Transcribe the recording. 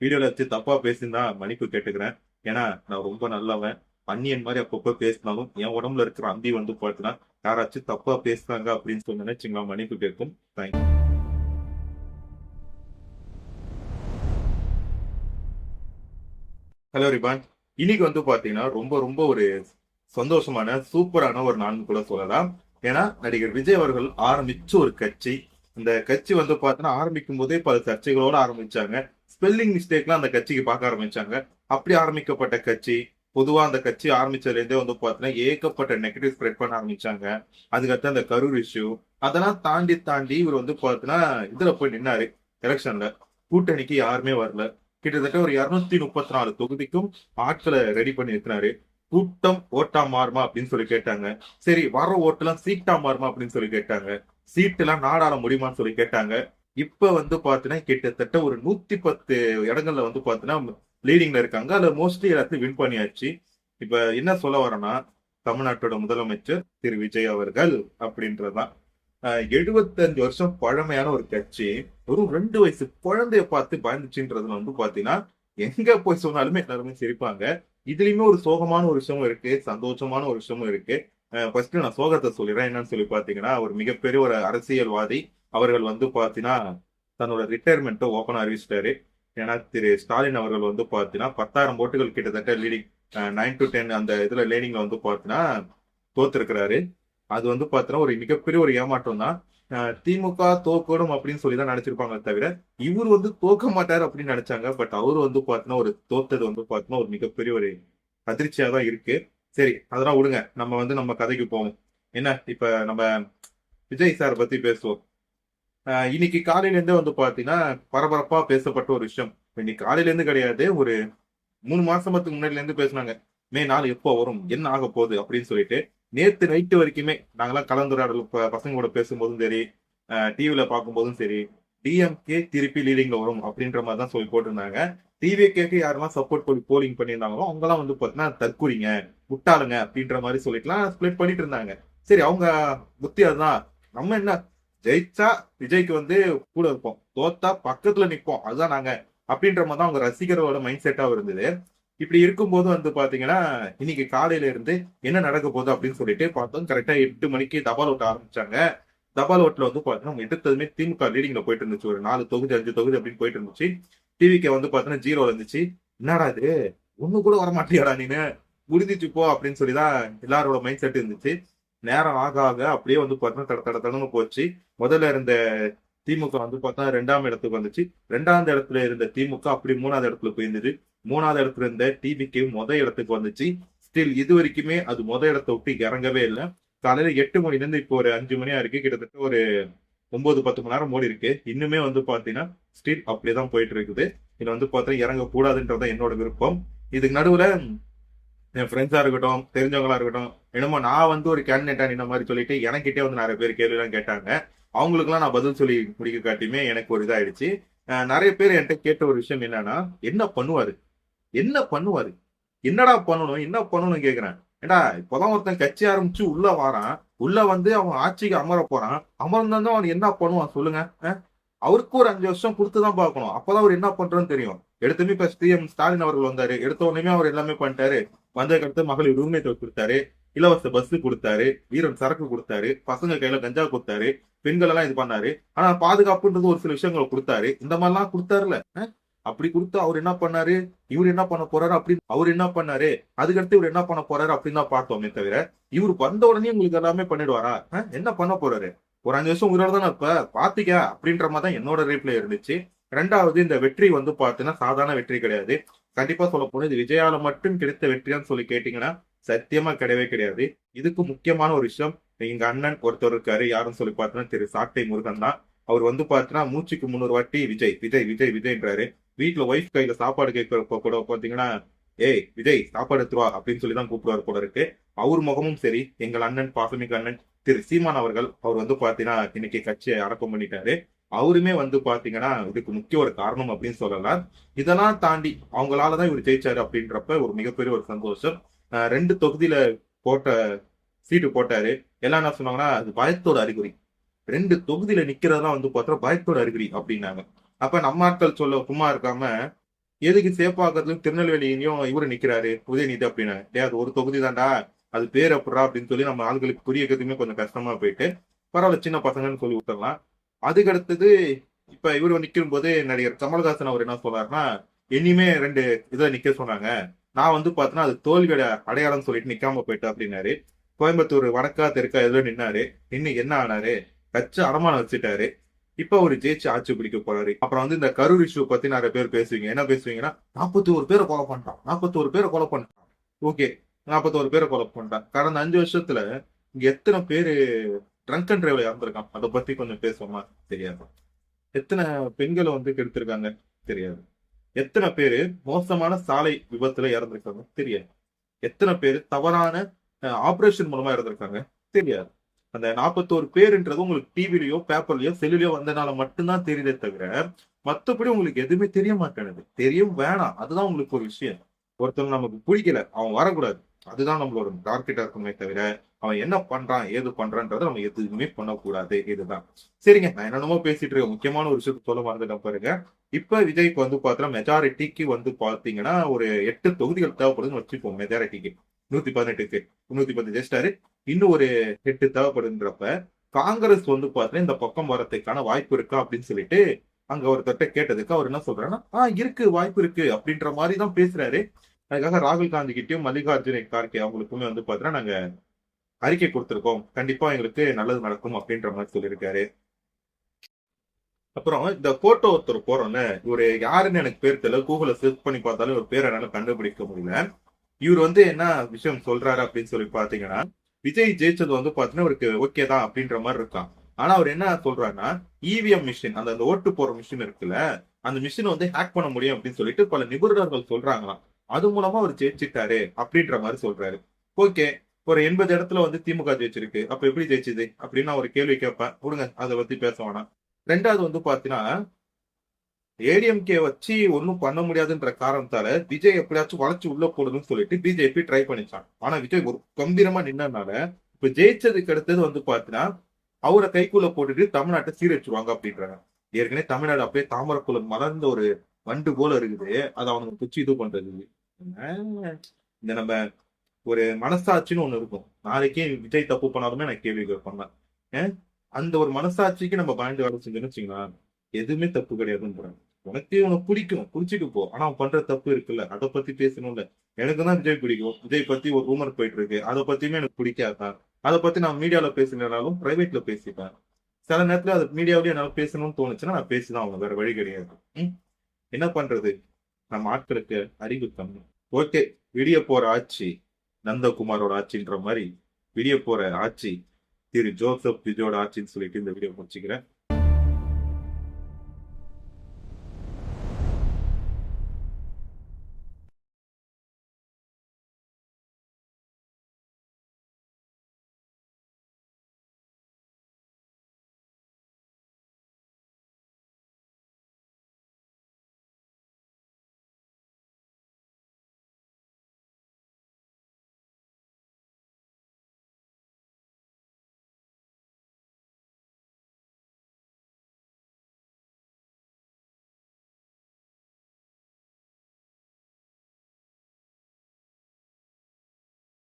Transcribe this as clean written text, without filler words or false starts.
வீடியோல வச்சு தப்பா பேசியிருந்தா மன்னிப்பு கேட்டுக்கிறேன். ஏன்னா நான் ரொம்ப நல்லவன். அந்நியன் மாதிரி அப்பப்போ பேசினாலும் என் உடம்புல இருக்கிற அம்பி வந்து பார்த்தீங்கன்னா யாராச்சும் தப்பா பேசுறாங்க அப்படின்னு சொல்லி நினைச்சீங்களா மன்னிப்பு கேட்கும். தேங்க்ஸ். Hello ribbon. இன்னைக்கு வந்து பாத்தீங்கன்னா ரொம்ப ரொம்ப ஒரு சந்தோஷமான சூப்பரான ஒரு நாள்னு கூட சொல்லலாம். ஏன்னா நடிகர் விஜய் அவர்கள் ஆரம்பிச்ச ஒரு கட்சி. இந்த கட்சி வந்து பாத்தீங்கன்னா ஆரம்பிக்கும் போதே பல சர்ச்சைகளோட ஆரம்பிச்சாங்க. ஸ்பெல்லிங் மிஸ்டேக்லாம் அந்த கட்சிக்கு பார்க்க ஆரம்பிச்சாங்க. அப்படி ஆரம்பிக்கப்பட்ட கட்சி பொதுவா அந்த கட்சி ஆரம்பிச்சதுல இருந்தே வந்து பாத்தீங்கன்னா ஏகப்பட்ட நெகட்டிவ் ஸ்ப்ரெட் பண்ண ஆரம்பிச்சாங்க. அதுக்கடுத்து அந்த கரூர் இஷ்யூ அதெல்லாம் தாண்டி தாண்டி இவர் வந்து பாத்தீங்கன்னா இதுல போய் நின்னாரு எலெக்ஷன்ல. கூட்டணிக்கு யாருமே வரல. கிட்டத்தட்ட ஒரு 234 தொகுதிக்கும் ஆட்களை ரெடி பண்ணி இருக்கிறாரு. கூட்டம் ஓட்டா மாறுமா அப்படின்னு சொல்லி கேட்டாங்க. சரி வர ஓட்டெல்லாம் சீட்டா மாறுமா அப்படின்னு சொல்லி கேட்டாங்க. சீட்டு எல்லாம் நாடாள முடியுமான்னு சொல்லி கேட்டாங்க. இப்ப வந்து பாத்தீங்கன்னா கிட்டத்தட்ட ஒரு 110 இடங்கள்ல வந்து பாத்தீங்கன்னா லீடிங்ல இருக்காங்க. அதுல மோஸ்ட்லி எல்லாத்தையும் வின் பண்ணியாச்சு. இப்ப என்ன சொல்ல வரேன்னா தமிழ்நாட்டோட முதலமைச்சர் திரு விஜய் அவர்கள் அப்படின்றதுதான். 75 வருஷம் பழமையான ஒரு கட்சி ஒரு 2 வயசு குழந்தைய பார்த்து பயந்துச்சுன்றதுல வந்து பாத்தீங்கன்னா எங்க போய் சொன்னாலுமே எல்லாருமே சிரிப்பாங்க. இதுலயுமே ஒரு சோகமான ஒரு விஷயமும் இருக்கு, சந்தோஷமான ஒரு விஷயமும் இருக்கு. ஃபர்ஸ்ட் நான் சோகத்தை சொல்லிடுறேன். என்னன்னு சொல்லி பாத்தீங்கன்னா ஒரு மிகப்பெரிய ஒரு அரசியல்வாதி அவர்கள் வந்து பாத்தீங்கன்னா தன்னோட ரிட்டையர்மெண்ட்டை ஓப்பனா அறிவிச்சிட்டாரு. ஏன்னா திரு ஸ்டாலின் அவர்கள் வந்து பாத்தீங்கன்னா 10,000 ஓட்டுகள் கிட்டத்தட்ட லீடிங் 9 to 10 அந்த இதுல லேனிங்ல வந்து பாத்தீங்கன்னா தோத்திருக்கிறாரு. அது வந்து பாத்தீங்கன்னா ஒரு மிகப்பெரிய ஒரு ஏமாற்றம் தான். திமுக தோக்கணும் அப்படின்னு சொல்லி தான் நினைச்சிருப்பாங்க தவிர இவர் வந்து தோக்க மாட்டாரு அப்படின்னு நினைச்சாங்க. பட் அவரு வந்து பாத்தீங்கன்னா ஒரு தோத்தது வந்து பாத்தீங்கன்னா ஒரு மிகப்பெரிய ஒரு அதிர்ச்சியா தான் இருக்கு. சரி அதெல்லாம் விடுங்க. நம்ம வந்து நம்ம கதைக்கு போவோம். என்ன இப்ப நம்ம விஜய் சார் பத்தி பேசுவோம். இன்னைக்கு காலையில இருந்தே வந்து பாத்தீங்கன்னா பரபரப்பா பேசப்பட்ட ஒரு விஷயம். இன்னைக்கு காலையில இருந்து கிடையாது, ஒரு 3 மாசத்துக்கு முன்னாடில இருந்து பேசுனாங்க. மே 4 எப்போ வரும், என்ன ஆக போகுது அப்படின்னு சொல்லிட்டு. நேத்து நைட்டு வரைக்குமே நாங்கெல்லாம் கலந்துரையாடல் பசங்க கூட பேசும்போதும் சரி, டிவில பார்க்கும்போதும் சரி, டிஎம்கே திருப்பி லீடிங்ல வரும் அப்படின்ற மாதிரி தான் சொல்லி போட்டிருந்தாங்க. டிவிகேக்கு யாரெல்லாம் சப்போர்ட் பண்ணி போலிங் பண்ணியிருந்தாங்களோ அவங்க எல்லாம் வந்து பாத்தீங்கன்னா தற்குறிங்க, முட்டாளுங்க அப்படின்ற மாதிரி சொல்லிட்டுலாம் ஸ்பிளிட் பண்ணிட்டு இருந்தாங்க. சரி அவங்க புத்தி அதுதான். நம்ம என்ன ஜெயிச்சா விஜய்க்கு வந்து கூட இருப்போம், தோத்தா பக்கத்துல நிப்போம், அதுதான் நாங்க அப்படின்ற மாதிரி தான் அவங்க ரசிகரோட மைண்ட் செட்டா இருந்தது. இப்படி இருக்கும்போது வந்து பாத்தீங்கன்னா இன்னைக்கு காலையில இருந்து என்ன நடக்க போகுது அப்படின்னு சொல்லிட்டு பார்த்தோம். கரெக்டா 8 மணிக்கு தபால் ஓட்ட ஆரம்பிச்சாங்க. தபால் ஓட்டுல வந்து பாத்தீங்கன்னா எடுத்ததுமே திமுக லீடிங்ல போயிட்டு இருந்துச்சு. ஒரு 4 தொகுதி 5 தொகுதி அப்படின்னு போயிட்டு இருந்துச்சு. டிவிக்கு வந்து பாத்தீங்கன்னா ஜீரோல இருந்துச்சு. என்னடா இது, ஒண்ணு கூட வர மாட்டியாடா நீனு, முடிஞ்சிச்சு போ அப்படின்னு சொல்லிதான் எல்லாரோட மைண்ட் செட் இருந்துச்சு. நேரம் ஆக ஆக அப்படியே வந்து பாத்தீங்கன்னா தட தட தடன்னு போச்சு. முதல்ல இருந்த திமுக வந்து பார்த்தா 2ஆம் இடத்துக்கு வந்துச்சு. 2வது இடத்துல இருந்த திமுக அப்படி 3வது இடத்துல போயிருந்தது. 3வது இடத்துல இருந்த டிவிக்கு இடத்துக்கு வந்துச்சு. ஸ்டில் இது வரைக்குமே அது இடத்தை விட்டு இறங்கவே இல்லை. காலையில 8 மணில இருந்து இப்போ ஒரு 5 மணியா இருக்கு. கிட்டத்தட்ட ஒரு 9 10 மணி நேரம் ஓடி இருக்கு. இன்னுமே வந்து பாத்தீங்கன்னா ஸ்டில் அப்படியேதான் போயிட்டு இருக்குது. இதுல வந்து பார்த்தா இறங்க கூடாதுன்றதான் என்னோட விருப்பம். இதுக்கு நடுவுல என் ஃப்ரெண்ட்ஸா இருக்கட்டும், தெரிஞ்சவங்களா இருக்கட்டும், என்னமோ நான் வந்து ஒரு கேண்டிடேட்டா நின்ன மாதிரி சொல்லிட்டு எனக்கிட்டே வந்து நிறைய பேர் கேள்வி எல்லாம் கேட்டாங்க. அவங்களுக்குலாம் நான் பதில் சொல்லி முடிக்க காட்டியுமே எனக்கு ஒரு இதாயிடுச்சு. நிறைய பேர் என்கிட்ட கேட்ட ஒரு விஷயம் என்னன்னா, என்ன பண்ணுவாரு, என்ன பண்ணுவாரு, என்னடா பண்ணணும், என்ன பண்ணணும்னு கேக்குறேன். ஏடா இப்பதான் ஒருத்தன் கட்சி ஆரம்பிச்சு உள்ள வாரான், உள்ள வந்து அவன் ஆட்சிக்கு அமர போறான், அமர்ந்தா அவன் என்ன பண்ணுவான் சொல்லுங்க. அவருக்கு ஒரு 5 வருஷம் கொடுத்துதான் பார்க்கணும். அப்பதான் அவர் என்ன பண்றோன்னு தெரியும். எடுத்துமே இப்ப சிஎம் ஸ்டாலின் அவர்கள் வந்தாரு. எடுத்த உடனே அவர் எல்லாமே பண்ணிட்டாரு. வந்ததுக்கு அடுத்து மகளிர் உரிமை தொகை கொடுத்தாரு, இலவச பஸ் கொடுத்தாரு, வீரன் சரக்கு கொடுத்தாரு, பசங்க கையில கஞ்சா கொடுத்தாரு, பெண்கள் எல்லாம் இது பண்ணாரு. ஆனா பாதுகாப்புன்றது ஒரு சில விஷயங்களை கொடுத்தாரு. இந்த மாதிரி எல்லாம் கொடுத்தாருல. அப்படி கொடுத்து அவர் என்ன பண்ணாரு, இவர் என்ன பண்ண போறாரு அப்படின்னு அவர் என்ன பண்ணாரு, அதுக்கடுத்து இவர் என்ன பண்ண போறாரு அப்படின்னு தான் பார்த்தோமே தவிர இவர் வந்த உடனே உங்களுக்கு எல்லாமே பண்ணிடுவாரா? என்ன பண்ண போறாரு? ஒரு 5 வருஷம் உயிரோட தானே இப்ப பாத்துக்க அப்படின்ற மாதிரி தான் என்னோட ரீப்ளை இருந்துச்சு. ரெண்டாவது இந்த வெற்றி வந்து பாத்தீங்கன்னா சாதாரண வெற்றி கிடையாது. கண்டிப்பா சொல்ல போனா இது விஜயால மட்டும் கிடைத்த வெற்றியான்னு சொல்லி கேட்டீங்கன்னா சத்தியமா கிடையவே கிடையாது. இதுக்கு முக்கியமான ஒரு விஷயம், எங்க அண்ணன் ஒருத்தர் இருக்காரு. யாருன்னு சொல்லி பார்த்தீங்கன்னா திரு சாட்டை முருகன் தான். அவர் வந்து பாத்தீங்கன்னா மூச்சுக்கு 300 வாட்டி விஜய் விஜய் விஜய் விஜய்ன்றாரு. வீட்டுல ஒய்ஃப் கையில சாப்பாடு கேட்கறப்ப கூட பாத்தீங்கன்னா ஏய் விஜய் சாப்பாடு எடுத்துருவா அப்படின்னு சொல்லி தான் கூப்பிடுவார் போல இருக்கு. அவர் முகமும் சரி, எங்கள் அண்ணன் பாசமிக்க அண்ணன் திரு சீமான் அவர்கள் அவர் வந்து பாத்தீங்கன்னா இன்னைக்கு கட்சியை அடக்கம் பண்ணிட்டாரு. அவருமே வந்து பாத்தீங்கன்னா இதுக்கு முக்கிய ஒரு காரணம் அப்படின்னு சொல்லலாம். இதெல்லாம் தாண்டி அவங்களாலதான் இவர் ஜெயிச்சாரு அப்படின்றப்ப ஒரு மிகப்பெரிய ஒரு சந்தோஷம். 2 தொகுதியில போட்ட சீட்டு போட்டாரு. எல்லாம் என்ன சொன்னாங்கன்னா அது பயத்தோட அறிகுறி. 2 தொகுதியில நிக்கிறதெல்லாம் வந்து பார்த்தா பயத்தோட அறிகுறி அப்படின்னாங்க. அப்ப நம்ம ஆட்கள் சொல்ல சும்மா இருக்காம எதுக்கு சேப்பாக்கத்துலயும் திருநெல்வேலியிலயும் இவரு நிக்கிறாரு உதயநிதி அப்படின்னு. டேய் அது ஒரு தொகுதி தான்டா, அது பேர் அப்படிடா அப்படின்னு சொல்லி நம்ம ஆளுங்களுக்கு புரிய வைக்கிறதுமே கொஞ்சம் கஷ்டமா போயிட்டு, பரவாயில்ல சின்ன பசங்கன்னு சொல்லி விட்டுறலாம். அதுக்கு அடுத்தது இப்ப இவரு நிக்கும் போது நடிகர் கமல்ஹாசன் அவர் என்ன சொல்றாருன்னா, என்னையுமே 2 இதுல நிக்க சொன்னாங்க. நான் வந்து பார்த்தேன்னா அது தோல்வியோட அடையாளம்னு சொல்லிட்டு நிக்காம போயிட்டேன் அப்படின்னாரு. கோயம்புத்தூர் வடக்கா தெற்கா எதுல நின்னாரு. நின்னு என்ன ஆனாரு? கட்சி அடமானம் வச்சுட்டாரு. இப்ப அவரு ஜெயிச்சு ஆட்சி பிடிக்க போறாரு. அப்புறம் வந்து இந்த கரூர் இஷ்யூ பத்தி நிறைய பேர் பேசுவீங்க. என்ன பேசுவீங்கன்னா 41 பேரை கொலை பண்ணிட்டான், 41 பேரை கொலை பண்ணிட்டான். ஓகே, 41 பேரை கொலை பண்ணிட்டான். கடந்த 5 வருஷத்துல இங்க எத்தனை பேரு ட்ரங்க் அண்ட் டிரைவ்ல இறந்திருக்கான்? அதை பத்தி கொஞ்சம் பேசுவோமா? தெரியாது. எத்தனை பெண்களை வந்து கெடுத்திருக்காங்க? தெரியாது. எத்தனை பேரு மோசமான சாலை விபத்துல இறந்திருக்காங்க? தெரியாது. எத்தனை பேர் தவறான ஆபரேஷன் மூலமா இறந்திருக்காங்க? தெரியாது. அந்த 41 பேருன்றது உங்களுக்கு டிவிலயோ பேப்பர்லயோ செல்லுலயோ வந்தனால மட்டும்தான் தெரியுதே தவிர மத்தபடி உங்களுக்கு எதுவுமே தெரிய மாட்டேங்குது. தெரியும் வேணாம், அதுதான் உங்களுக்கு ஒரு விஷயம். ஒருத்தவங்க நமக்கு பிடிக்கல, அவன் வரக்கூடாது, அதுதான் நம்மளோட டார்கெட்டா இருக்குமே தவிர அவன் என்ன பண்றான் ஏது பண்றான்றத நம்ம எதுவுமே பண்ணக்கூடாது. இதுதான். சரிங்க, நான் என்னென்னமோ பேசிட்டு இருக்கேன். முக்கியமான ஒரு விஷயத்த சொல்ல மறந்துட்டேன் பாருங்க. இப்ப விஜய்க்கு வந்து பாத்தீங்கன்னா மெஜாரிட்டிக்கு வந்து பாத்தீங்கன்னா ஒரு 8 தொகுதிகள் தேவைப்படுதுன்னு வச்சுப்போம். மெஜாரிட்டிக்கு 118க்கு 110 ஜெயிச்சிட்டாரு. இன்னும் ஒரு 8 தேவைப்படுன்றப்ப காங்கிரஸ் வந்து பாத்தீங்கன்னா இந்த பக்கம் வரதுக்கான வாய்ப்பு இருக்கா அப்படின்னு சொல்லிட்டு அங்க ஒருத்தர்ட்ட கேட்டதுக்கு அவர் என்ன சொல்றாருன்னா, இருக்கு, வாய்ப்பு இருக்கு அப்படின்ற மாதிரி தான் பேசுறாரு. அதுக்காக ராகுல் காந்தி கிட்டயும் மல்லிகார்ஜுன கார்கே அவங்களுக்குமே வந்து பாத்தீங்கன்னா நாங்க அறிக்கை கொடுத்திருக்கோம், கண்டிப்பா எங்களுக்கு நல்லது நடக்கும் அப்படின்ற மாதிரி சொல்லியிருக்காரு. அப்புறம் இந்த போட்டோ ஒருத்தர் போறோம்ல, இவரு யாருன்னு எனக்கு பேர் தெரியல, கூகுள்ல சர்ச் பண்ணி பார்த்தாலும் ஒரு பேரை என்னால கண்டுபிடிக்க முடியல. இவர் வந்து என்ன விஷயம் சொல்றாரு அப்படின்னு சொல்லி பாத்தீங்கன்னா, விஜய் ஜெயிச்சது வந்து பாத்தீங்கன்னா இவருக்கு ஓகே தான் அப்படின்ற மாதிரி இருக்கான். ஆனா அவர் என்ன சொல்றாருன்னா, இவிஎம் மிஷின், அந்த அந்த ஓட்டு போற மிஷின் இருக்குல்ல, அந்த மிஷின் வந்து ஹேக் பண்ண முடியும் அப்படின்னு சொல்லிட்டு பல நிபுணர்கள் சொல்றாங்களாம். அது மூலமா அவர் ஜெயிச்சிட்டாரு அப்படின்ற மாதிரி சொல்றாரு. ஓகே, ஒரு 80 இடத்துல வந்து திமுக ஜெயிச்சிருக்கு, அப்ப எப்படி ஜெயிச்சது அப்படின்னு நான் ஒரு கேள்வி கேட்பேன். விடுங்க, அதை பத்தி பேச வேணாம். ரெண்டாவது வந்து பாத்தீங்கன்னா, ஏடிஎம்கே வச்சு ஒன்னும் பண்ண முடியாதுன்ற காரணத்தால விஜய் எப்படியாச்சும் வளைச்சு உள்ள போடுதுன்னு சொல்லிட்டு பிஜேபி ட்ரை பண்ணிச்சான். ஆனா விஜய் ஒரு கம்பீரமா நின்னனால இப்ப ஜெயிச்சதுக்கு அடுத்தது வந்து பாத்தீங்கன்னா அவரை கைக்குள்ள போட்டுட்டு தமிழ்நாட்டை சீரழிச்சுருவாங்க அப்படின்றாங்க. ஏற்கனவே தமிழ்நாடு அப்படியே தாமரக்குள்ள மலர்ந்த ஒரு வண்டு போல இருக்குது. அதை அவனுக்கு பிடிச்சி இது பண்றது. இந்த நம்ம ஒரு மனசாட்சின்னு ஒண்ணு இருக்கும். நாளைக்கே விஜய் தப்பு பண்ணாலுமே நான் கேள்வி கேட்பேன். அந்த ஒரு மனசாட்சிக்கு நம்ம பயந்து வேலை செஞ்சோம்னு வச்சுங்களா, எதுவுமே தப்பு கிடையாதுன்னு. உனக்கு உனக்கு பிடிக்கும், புடிச்சிட்டு போ. ஆனா அவன் பண்ற தப்பு இருக்குல்ல, அதை பத்தி பேசணும்ல. எனக்கு தான் விஜய் பிடிக்கும். விஜய் பத்தி ஒரு ரூமர் போயிட்டு இருக்கு, அதை பத்தியுமே எனக்கு பிடிக்காதான். அதை பத்தி நான் மீடியால பேசினாலும் பிரைவேட்ல பேசிப்பேன். சில நேரத்துல அது மீடியாவிலேயே என்னால பேசணும்னு தோணுச்சுன்னா நான் பேசிதான் அவங்க, வேற வழி கிடையாது. என்ன பண்றது, நம்ம ஆட்களுக்கு அறிவு கம்மி. ஓகே, விடிய போற ஆட்சி நந்தகுமாரோட ஆட்சின்ற மாதிரி விடிய போற ஆட்சி திரு ஜோசப் விஜயோட ஆட்சின்னு சொல்லிட்டு இந்த வீடியோ முடிச்சுக்கிறேன்.